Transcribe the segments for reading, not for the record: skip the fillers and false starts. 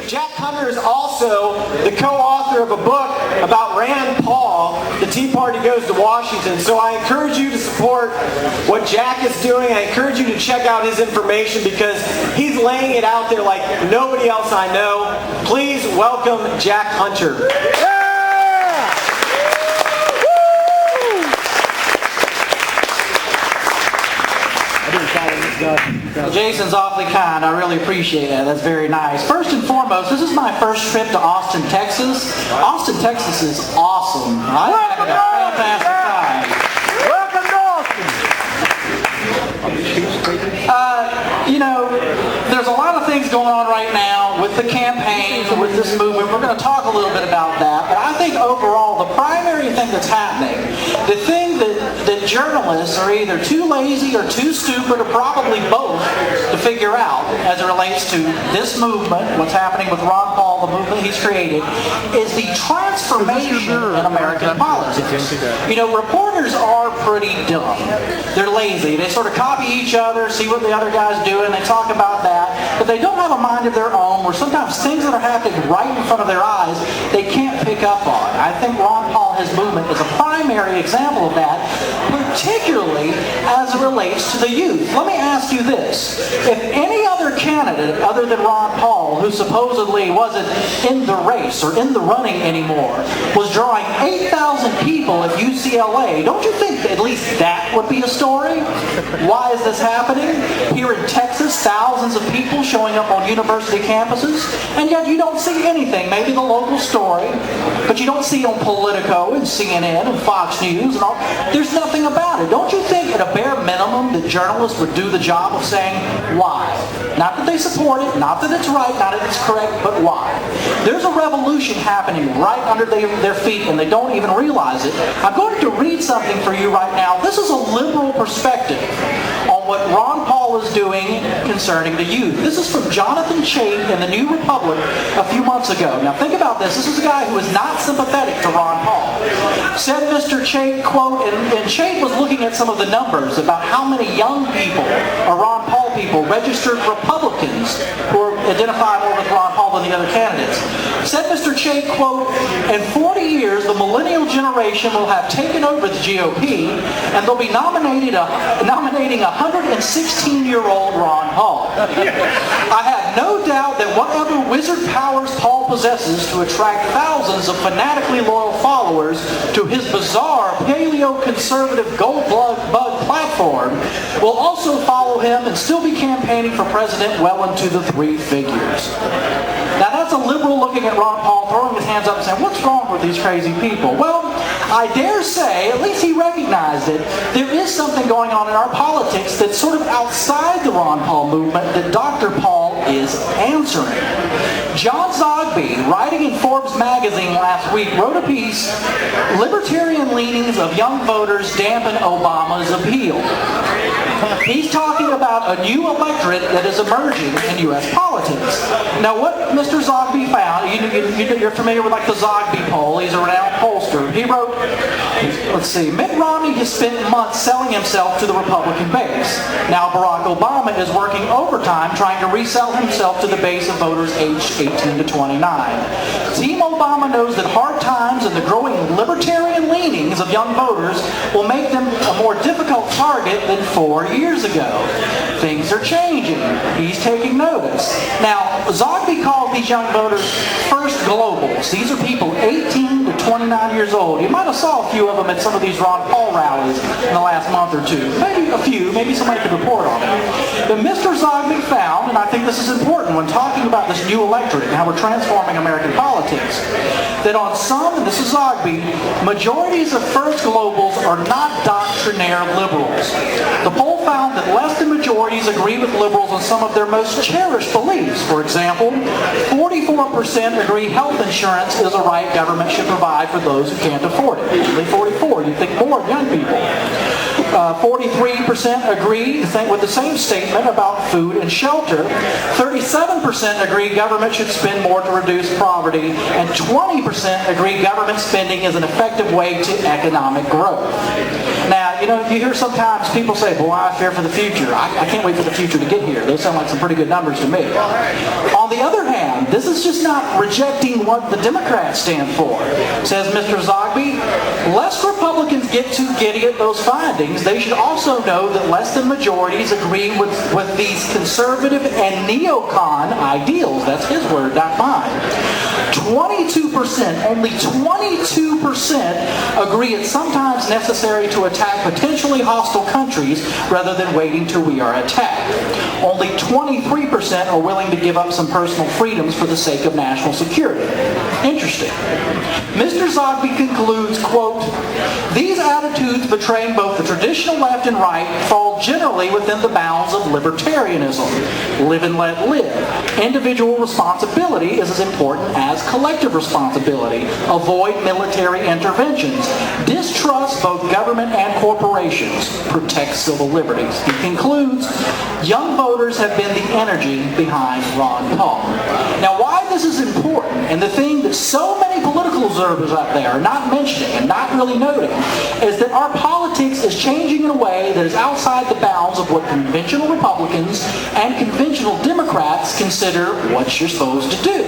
Jack Hunter is also the co-author of a book about Rand Paul, The Tea Party Goes to Washington. So I encourage you to support what Jack is doing. I encourage you to check out his information because he's laying it out there like nobody else I know. Please welcome Jack Hunter. Well, Jason's awfully kind. I really appreciate that. That's very nice. First and foremost, this is my first trip to Austin, Texas. Austin, Texas is awesome. I had a fantastic time. Welcome to Austin. There's a lot of things going on right now with the campaign, with this movement. We're going to talk a little bit about that. But I think overall, the primary thing that's happening, the thing that journalists are either too lazy or too stupid or probably both to figure out as it relates to this movement, what's happening with Ron Paul, the movement he's created, is the transformation in American politics. Reporters are pretty dumb. They're lazy. They sort of copy each other, see what the other guy's doing, they talk about that, but they don't have a mind of their own where sometimes things that are happening right in front of their eyes they can't pick up on. I think Ron Paul, his movement, is a primary example of that, particularly as it relates to the youth. Let me ask you this. If any other candidate other than Ron Paul, who supposedly wasn't in the race or in the running anymore, was drawing 8,000 people at UCLA, don't you think at least that would be a story? Why is this happening? Here in Texas, thousands of people showing up on university campuses, and yet you don't see anything. Maybe the local story, but you don't see it on Politico and CNN and Fox News and all. There's nothing about it. Don't you think at a bare minimum that journalists would do the job of saying why? Not that they support it, not that it's right, not that it's correct, but why? There's a revolution happening right under their feet and they don't even realize it. I'm going to read something for you right now. This is a liberal perspective on what Ron Paul is doing concerning the youth. This is from Jonathan Chait in the New Republic a few months ago. Now think about this. This is a guy who is not sympathetic to Ron Paul. Said Mr. Chait, quote, and Chait was looking at some of the numbers about how many young people, or Ron Paul people, registered Republicans who identify more with Ron Paul than the other candidates. Said Mr. Chait, quote, in 40 years, the millennial generation will have taken over the GOP and they'll be nominating a 116-year-old Ron Paul. I have no doubt that whatever wizard powers Paul possesses to attract thousands of fanatically loyal followers to his bizarre paleo-conservative gold bug platform will also follow him and still be campaigning for president well into the three figures. Now that's a liberal looking at Ron Paul, throwing his hands up and saying, what's wrong with these crazy people? Well, I dare say, at least he recognized it, there is something going on in our politics that's sort of outside the Ron Paul movement that Dr. Paul is answering. John Zogby, writing in Forbes magazine last week, wrote a piece, Libertarian Leanings of Young Voters Dampen Obama's Appeal. He's talking about a new electorate that is emerging in U.S. politics. Now, what Mr. Zogby found, you're familiar with like the Zogby poll. He's a renowned pollster. He wrote, let's see, Mitt Romney has spent months selling himself to the Republican base. Now, Barack Obama is working overtime trying to resell himself to the base of voters aged 18 to 29. Team Obama knows that hard times and the growing libertarian leanings of young voters will make them a more difficult target than 4 years ago. Things are changing. He's taking notice. Now, Zogby called these young voters first globals. These are people 18 to 29 years old. You might have saw a few of them at some of these Ron Paul rallies in the last month or two. Maybe a few. Maybe somebody could report on it. But Mr. Zogby found, and I think this is important when talking about this new electorate and how we're transforming American politics, that on some, and this is Zogby, majorities of first globals are not doctrinaire liberals. The poll found that less than majorities agree with liberals on some of their most cherished beliefs. For example, 44% agree health insurance is a right government should provide for those who can't afford it. Usually 44. You'd think more of young people. 43% agree with the same statement about food and shelter. 37% agree government should spend more to reduce poverty. And 20% agree government spending is an effective way to economic growth. Now, you hear sometimes people say, boy, I fear for the future. I can't wait for the future to get here. Those sound like some pretty good numbers to me. On the other hand, This is just not rejecting what the Democrats stand for. Says Mr. Zogby, lest Republicans get too giddy at those findings, they should also know that less than majorities agree with these conservative and neocon ideals. That's his word, not mine. 22%, only 22% agree it's sometimes necessary to attack potentially hostile countries rather than waiting till we are attacked. Only 23% are willing to give up some personal freedoms for the sake of national security. Interesting. Mr. Zogby concludes, quote, these attitudes betraying both the traditional left and right fall generally within the bounds of libertarianism. Live and let live. Individual responsibility is as important as collective responsibility. Avoid military interventions. Distrust both government and corporations. Protect civil liberties. He concludes, young voters have been the energy behind Ron Paul. Now, why this is important, and the thing that so many political observers out there are not mentioning and not really noting, is that our politics is changing in a way that is outside the bounds of what conventional Republicans and conventional Democrats consider what you're supposed to do.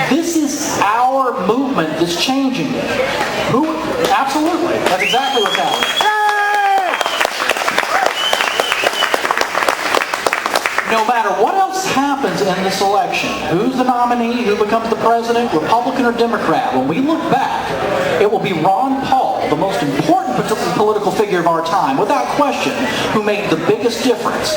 This is our movement that's changing it. Absolutely. That's exactly what's happening. No matter what else happens in this election, who's the nominee, who becomes the president, Republican or Democrat, when we look back, it will be Ron Paul, the most important political figure of our time, without question, who made the biggest difference.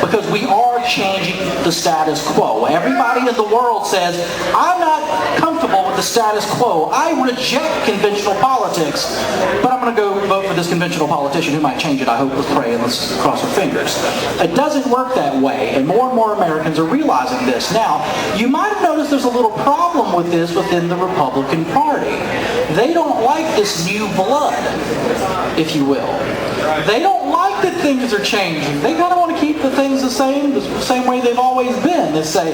Because we are changing the status quo. Everybody in the world says, I'm not comfortable with the status quo. I reject conventional politics, but I'm going to go vote for this conventional politician who might change it. I hope, let's pray and let's cross our fingers. It doesn't work that way, and more Americans are realizing this. Now, you might have noticed there's a little problem with this within the Republican Party. They don't like this new blood, if you will. They don't like that things are changing. They kind of want to keep the things the same way they've always been. They say,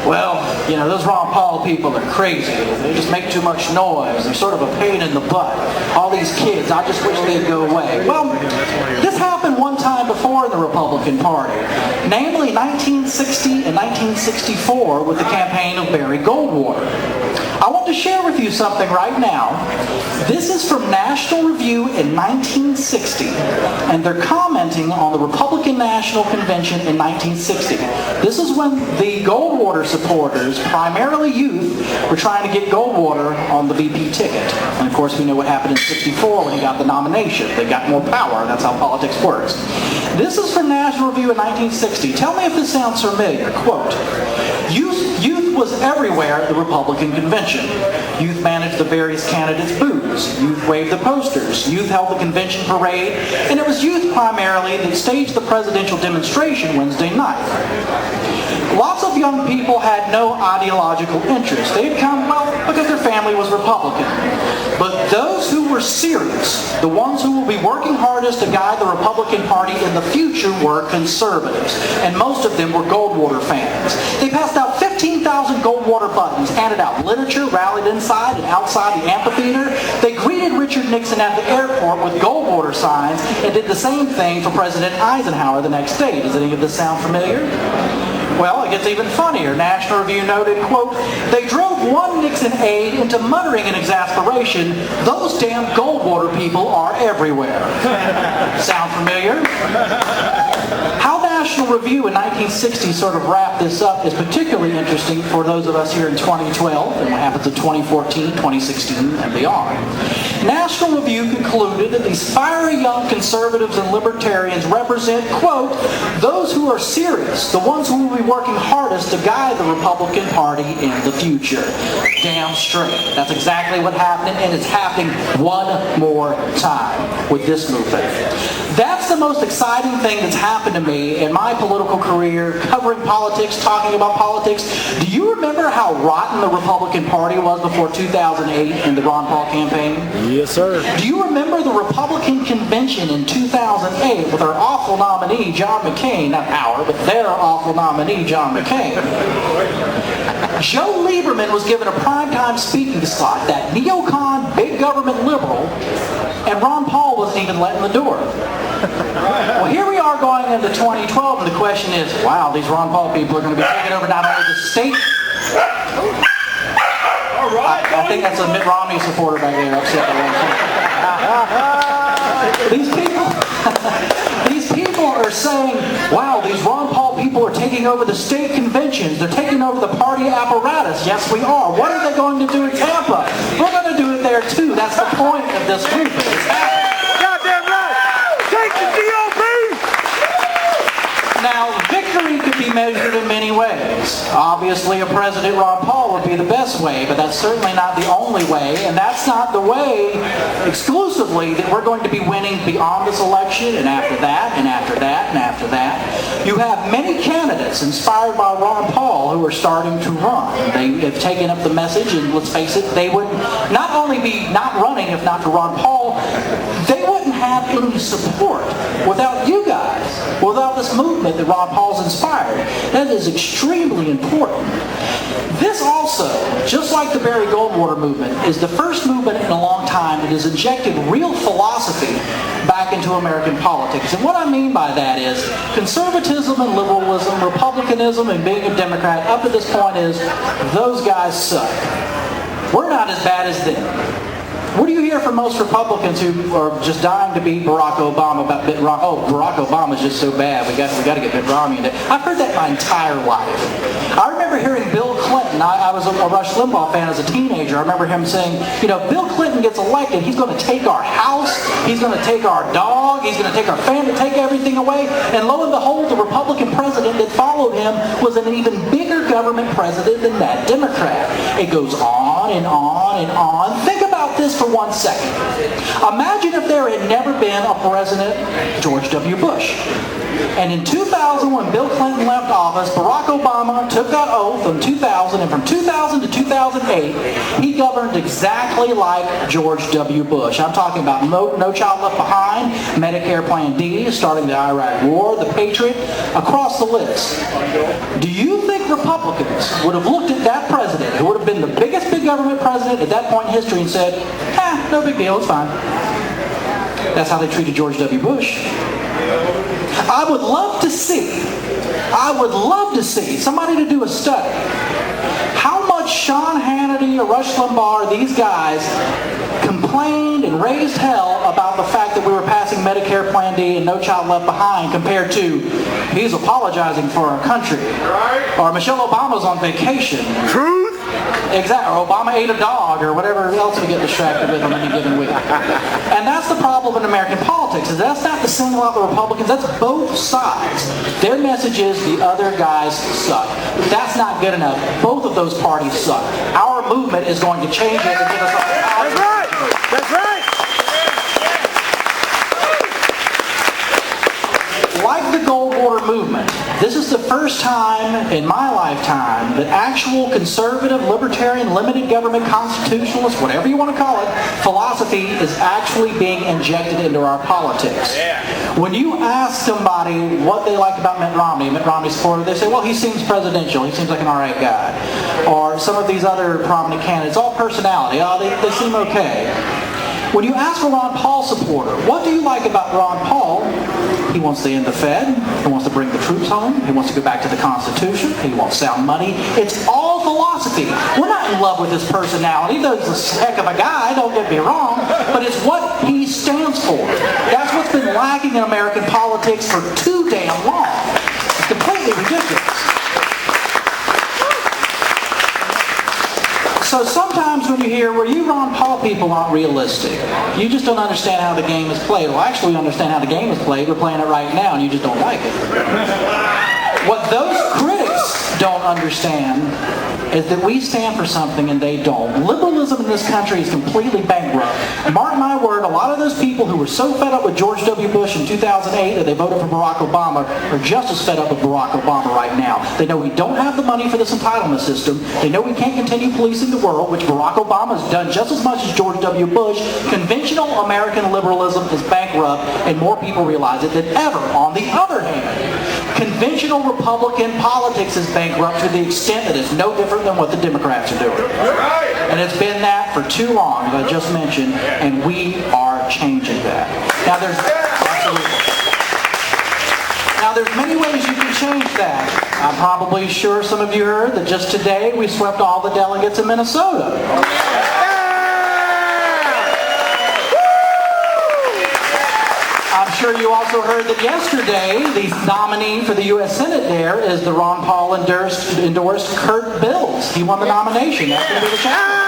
well, you know, those Ron Paul people are crazy. They just make too much noise. They're sort of a pain in the butt. All these kids, I just wish they'd go away. Well, this happened one time before in the Republican Party, namely 1960 and 1964 with the campaign of Barry Goldwater. I want to share with you something right now. This is from National Review in 1960, and they're commenting on the Republican National Convention in 1960. This is when the Goldwater supporters, primarily youth, were trying to get Goldwater on the VP ticket. And of course, we know what happened in 64 when he got the nomination. They got more power. That's how politics works. This is from National Review in 1960. Tell me if this sounds familiar. Quote, Youth was everywhere at the Republican convention. Youth managed the various candidates' booths. Youth waved the posters. Youth held the convention parade. And it was youth primarily that staged the presidential demonstration Wednesday night. Lots of young people had no ideological interest. They had come, well, because their family was Republican. But those who were serious, the ones who will be working hardest to guide the Republican Party in the future, were conservatives. And most of them were Goldwater fans. They passed out 15,000 Goldwater buttons, handed out literature, rallied inside and outside the amphitheater. They greeted Richard Nixon at the airport with Goldwater signs and did the same thing for President Eisenhower the next day. Does any of this sound familiar? Well, it gets even funnier. National Review noted, quote, they drove one Nixon aide into muttering in exasperation, those damn Goldwater people are everywhere. Sound familiar? How National Review in 1960 sort of wrapped this up is particularly interesting for those of us here in 2012 and what happens in 2014, 2016, and beyond. National Review concluded that these fiery young conservatives and libertarians represent, quote, those who are serious, the ones who will be working hardest to guide the Republican Party in the future. Damn straight. That's exactly what happened, and it's happening one more time with this movement. That's the most exciting thing that's happened to me in my political career, covering politics, talking about politics. Do you remember how rotten the Republican Party was before 2008 in the Ron Paul campaign? Yes, sir. Do you remember the Republican convention in 2008 with our awful nominee, John McCain? Not our, but their awful nominee, John McCain. Joe Lieberman was given a primetime speaking slot, that neocon, big government liberal, and Ron Paul wasn't even let in the door. Well, here we are going into 2012, and the question is, wow, these Ron Paul people are going to be taking over not only the state All right. I think that's a Mitt Romney supporter back there upset the wrong thing. These people are saying, wow, these Ron Paul people are taking over the state conventions. They're taking over the party apparatus. Yes, we are. What are they going to do in Tampa? We're going to do it there too. That's the point of this movement. It's happening. Goddamn right. Take the GOP. Now, victory could be measured in many ways. Obviously, a President Ron Paul would be the best way, but that's certainly not the only way, and that's not the way exclusively that we're going to be winning beyond this election, and after that, and after that, and after that. You have many candidates inspired by Ron Paul who are starting to run. They have taken up the message, and let's face it, they would not only be not running if not for Ron Paul, they wouldn't have any support without you guys, without this movement that Ron Paul's inspired. That is extremely important. This also, just like the Barry Goldwater movement, is the first movement in a long time that has injected real philosophy back into American politics. And what I mean by that is conservatism and liberalism, republicanism and being a Democrat up to this point is those guys suck. We're not as bad as them. What do you hear from most Republicans who are just dying to beat Barack Obama about Mitt Romney? Oh, Barack Obama's just so bad. We got to get Mitt Romney in there. I've heard that my entire life. I remember hearing Bill Clinton. I was a Rush Limbaugh fan as a teenager. I remember him saying, you know, Bill Clinton gets elected, he's going to take our house, he's going to take our dog, he's going to take our family, take everything away. And lo and behold, the Republican president that followed him was an even bigger government president than that Democrat. It goes on and on and on. Think about this for 1 second. Imagine if there had never been a president, George W. Bush. And in 2000, when Bill Clinton left office, Barack Obama took that oath in 2000, and from 2000 to 2008, he governed exactly like George W. Bush. I'm talking about No Child Left Behind, Medicare Plan D, starting the Iraq War, the Patriot, across the list. Do you think Republicans would have looked at that president, who would have been the biggest big government president at that point in history, and said, no big deal, it's fine? That's how they treated George W. Bush. I would love to see somebody to do a study. How much Sean Hannity or Rush Limbaugh or these guys complained and raised hell about the fact that we were passing Medicare Plan D and No Child Left Behind compared to he's apologizing for our country. Or Michelle Obama's on vacation. Truth. Exactly. Or Obama ate a dog or whatever else we get distracted with on any given week. And that's the problem in American politics, is that's not to single out the Republicans, that's both sides. Their message is the other guys suck. That's not good enough. Both of those parties suck. Our movement is going to change it and give us a power. That's right. That's right. Like the Goldwater movement, this is the first time in my lifetime that actual conservative, libertarian, limited government, constitutionalist, whatever you want to call it, philosophy is actually being injected into our politics. When you ask somebody what they like about Mitt Romney's supporter, they say, well, he seems presidential, he seems like an alright guy. Or some of these other prominent candidates, all personality, they seem okay. When you ask a Ron Paul supporter, what do you like about Ron Paul? He wants to end the Fed. He wants to bring the troops home. He wants to go back to the Constitution. He wants sound money. It's all philosophy. We're not in love with his personality. He's a heck of a guy, don't get me wrong, but it's what he stands for. That's what's been lacking in American politics for too damn long. It's completely ridiculous. So sometimes when you hear, well, you Ron Paul people aren't realistic. You just don't understand how the game is played. Well, actually we understand how the game is played. We're playing it right now and you just don't like it. What those critics don't understand is that we stand for something and they don't. Liberalism in this country is completely bankrupt. Mark my word, a lot of those people who were so fed up with George W. Bush in 2008 that they voted for Barack Obama are just as fed up with Barack Obama right now. They know we don't have the money for this entitlement system. They know we can't continue policing the world, which Barack Obama has done just as much as George W. Bush. Conventional American liberalism is bankrupt, and more people realize it than ever. On the other hand, conventional Republican politics is bankrupt to the extent that it's no different than what the Democrats are doing. And it's been that for too long, as I just mentioned, and we are changing that. Now Now, there's many ways you can change that. I'm probably sure some of you heard that just today we swept all the delegates in Minnesota. I'm sure you also heard that yesterday the nominee for the U.S. Senate there is the Ron Paul endorsed Kurt Bills. He won the nomination. That's going to be the chaplain.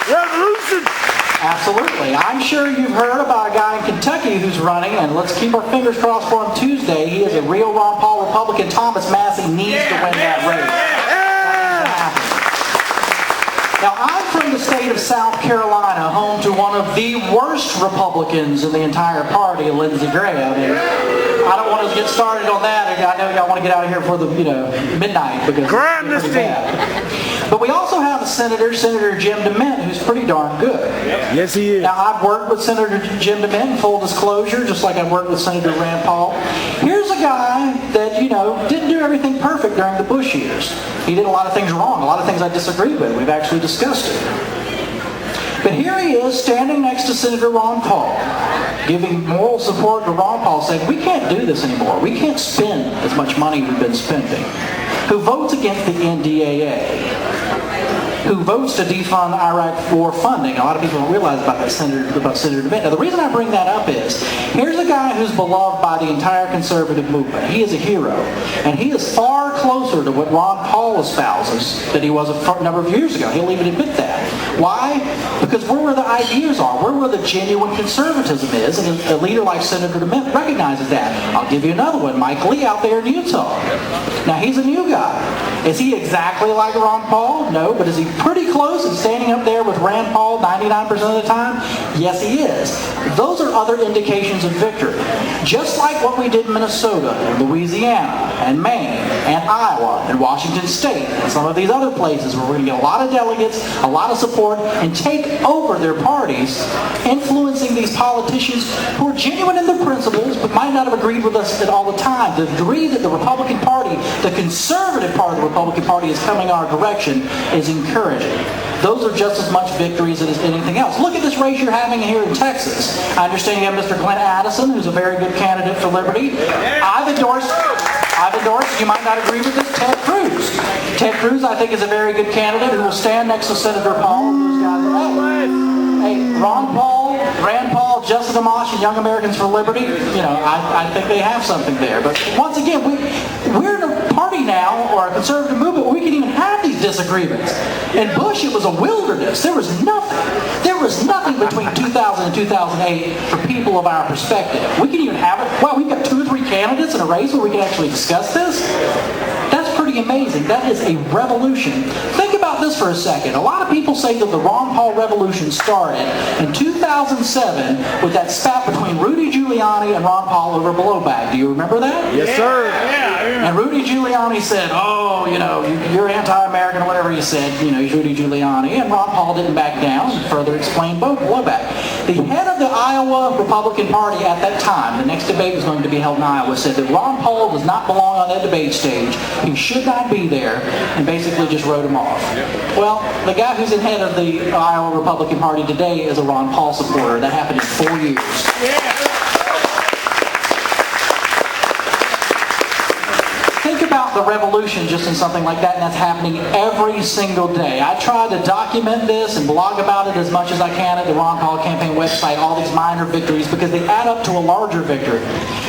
Revolution! Absolutely. I'm sure you've heard about a guy in Kentucky who's running, and let's keep our fingers crossed for him Tuesday. He is a real Ron Paul Republican. Thomas Massey needs to win that race. Now, I'm from the state of South Carolina, home to one of the worst Republicans in the entire party, Lindsey Graham. And I don't want to get started on that. I know y'all want to get out of here for the midnight because Graham it's pretty bad. But we also have a Senator Jim DeMint, who's pretty darn good. Yes, he is. Now, I've worked with Senator Jim DeMint, full disclosure, just like I've worked with Senator Rand Paul. Here's a guy that, didn't do everything perfect during the Bush years. He did a lot of things wrong, a lot of things I disagreed with. We've actually discussed it. But here he is standing next to Senator Ron Paul, giving moral support to Ron Paul, saying, we can't do this anymore. We can't spend as much money we've been spending. Who votes against the NDAA. Who votes to defund Iraq war funding. A lot of people don't realize about Senator DeMint. Now, the reason I bring that up is, here's a guy who's beloved by the entire conservative movement. He is a hero. And he is far closer to what Ron Paul espouses than he was a number of years ago. He'll even admit that. Why? Because we're where the ideas are. We're where the genuine conservatism is. And a leader like Senator DeMint recognizes that. I'll give you another one. Mike Lee out there in Utah. Now, he's a new guy. Is he exactly like Ron Paul? No, but is he pretty close and standing up there with Rand Paul 99% of the time? Yes, he is. Those are other indications of victory. Just like what we did in Minnesota and Louisiana and Maine and Iowa and Washington State and some of these other places where we're going to get a lot of delegates, a lot of support, and take over their parties, influencing these politicians who are genuine in their principles but might not have agreed with us at all the time. The degree that the Republican Party, the conservative part of the Republican Party, is coming our direction is encouraging. Those are just as much victories as anything else. Look at this race you're having here in Texas. I understand you have Mr. Glenn Addison, who's a very good candidate for Liberty. I've endorsed, you might not agree with this, Ted Cruz. Ted Cruz, I think, is a very good candidate who will stand next to Senator Paul and those guys. Hey, Ron Paul, Rand Paul, Justin Amash, and Young Americans for Liberty, I think they have something there. But once again, we're in a party now, or a conservative movement, where we can even have these disagreements. In Bush, it was a wilderness. There was nothing. There was nothing between 2000 and 2008 for people of our perspective. We can even have it. Well, we've got 2 or 3 candidates in a race where we can actually discuss this. That's pretty amazing. That is a revolution. Think about this for a second. A lot of people say that the Ron Paul revolution started in 2007 with that spat between Rudy Giuliani and Ron Paul over blowback. Do you remember that? Yes, sir. And Rudy Giuliani said, you're anti-American or whatever he said. He's Rudy Giuliani. And Ron Paul didn't back down and further explained blowback. The head of the Iowa Republican Party at that time, the next debate was going to be held in Iowa, said that Ron Paul does not belong on that debate stage. He should not be there, and basically just wrote him off. Well, the guy who's the head of the Iowa Republican Party today is a Ron Paul supporter. That happened in 4 years. Think about the revolution just in something like that, and that's happening every single day. I try to document this and blog about it as much as I can at the Ron Paul campaign website, all these minor victories, because they add up to a larger victory.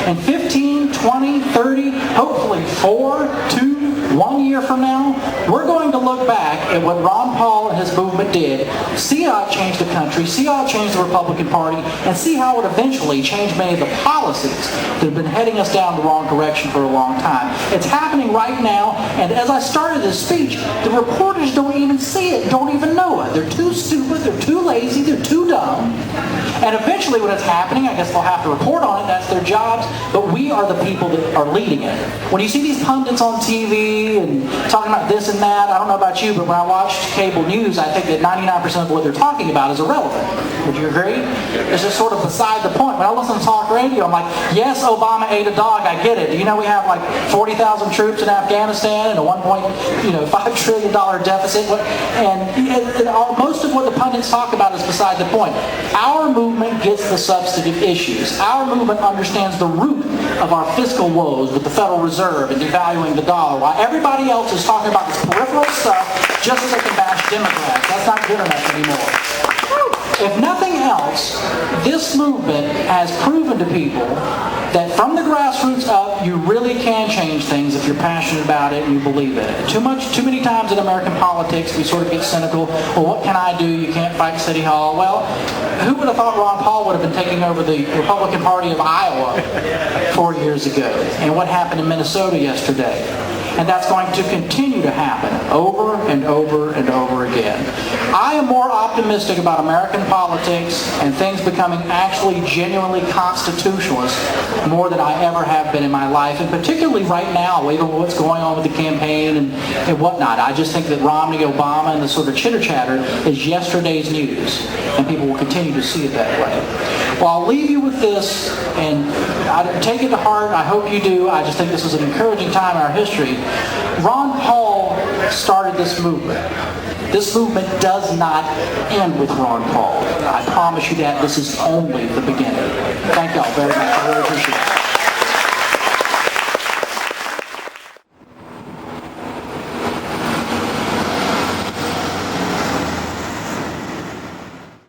And 15, 20, 30, hopefully 4, 2, 1 year from now, we're going to look back at what Ron Paul and his movement did, see how it changed the country, see how it changed the Republican Party, and see how it eventually changed many of the policies that have been heading us down the wrong direction for a long time. It's happening right now, and as I started this speech, the reporters don't even see it, don't even know it. They're too stupid, they're too lazy, they're too dumb. And eventually when it's happening, I guess they'll have to report on it, that's their jobs, but we are the people that are leading it. When you see these pundits on TV and talking about this and that, I don't know about you, but when I watched cable news, I think that 99% of what they're talking about is irrelevant. Would you agree? It's just sort of beside the point. When I listen to talk radio, I'm like, yes, Obama ate a dog, I get it. Do you know we have like 40,000 troops in Afghanistan and a $1.5 trillion deficit? And most of what the pundits talk about is beside the point. Our movement gets the substantive issues. Our movement understands the root of our fiscal woes with the Federal Reserve and devaluing the dollar, while everybody else is talking about this peripheral stuff just so they can bash Democrats. That's not good enough anymore. If nothing else, this movement has proven to people that from the grassroots up, you really can change things if you're passionate about it and you believe in it. Too many times in American politics, we sort of get cynical. Well, what can I do? You can't fight City Hall. Well, who would have thought Ron Paul would have been taking over the Republican Party of Iowa 4 years ago? And what happened in Minnesota yesterday? And that's going to continue to happen over and over and over again. I am more optimistic about American politics and things becoming actually genuinely constitutionalist more than I ever have been in my life, and particularly right now, even what's going on with the campaign and whatnot. I just think that Romney, Obama, and the sort of chitter-chatter is yesterday's news, and people will continue to see it that way. Well, I'll leave you with this, and I take it to heart. I hope you do. I just think this is an encouraging time in our history. Ron Paul started this movement. This movement does not end with Ron Paul. I promise you that. This is only the beginning. Thank y'all very much. I really appreciate it.